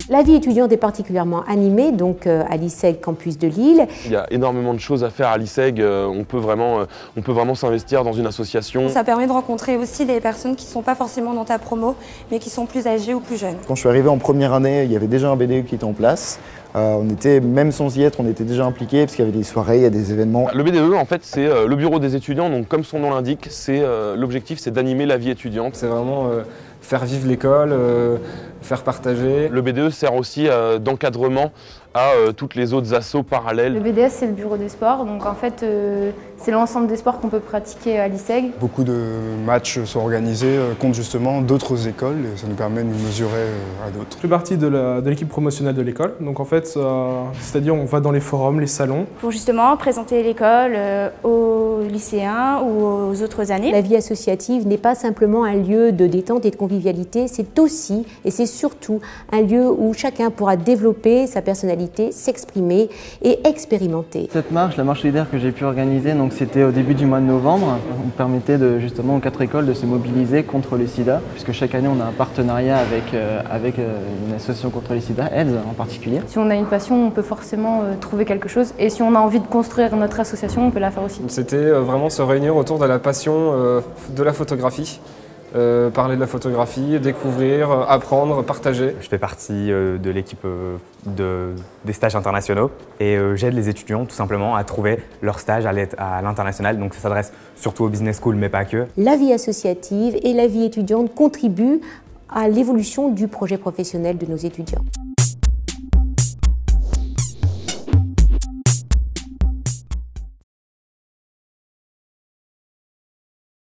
La vie étudiante est particulièrement animée donc à l'ISEG Campus de Lille. Il y a énormément de choses à faire à l'ISEG, on peut vraiment s'investir dans une association. Ça permet de rencontrer aussi des personnes qui ne sont pas forcément dans ta promo, mais qui sont plus âgées ou plus jeunes. Quand je suis arrivé en première année, il y avait déjà un BDE qui était en place. On était, même sans y être, on était déjà impliqués parce qu'il y avait des soirées, il y a des événements. Le BDE, en fait, c'est le bureau des étudiants, donc comme son nom l'indique, l'objectif c'est d'animer la vie étudiante. C'est vraiment faire vivre l'école, faire partager. Le BDE sert aussi d'encadrement à toutes les autres assos parallèles. Le BDS, c'est le bureau des sports, donc en fait c'est l'ensemble des sports qu'on peut pratiquer à l'ISEG. Beaucoup de matchs sont organisés contre justement d'autres écoles et ça nous permet de nous mesurer à d'autres. Je fais partie de l'équipe promotionnelle de l'école, donc en fait c'est-à-dire on va dans les forums, les salons. Pour justement présenter l'école aux lycéens ou aux autres années. La vie associative n'est pas simplement un lieu de détente et de convivialité, c'est aussi et c'est surtout un lieu où chacun pourra développer sa personnalité, s'exprimer et expérimenter. Cette marche, la marche solidaire que j'ai pu organiser, donc c'était au début du mois de novembre. On permettait justement aux 4 écoles de se mobiliser contre le sida, puisque chaque année on a un partenariat avec une association contre le sida, AIDS en particulier. Si on a une passion, on peut forcément trouver quelque chose, et si on a envie de construire notre association, on peut la faire aussi. C'était vraiment se réunir autour de la passion de la photographie. Parler de la photographie, découvrir, apprendre, partager. Je fais partie de l'équipe des stages internationaux et j'aide les étudiants tout simplement à trouver leur stage à l'international. Donc ça s'adresse surtout aux business school mais pas que. La vie associative et la vie étudiante contribuent à l'évolution du projet professionnel de nos étudiants.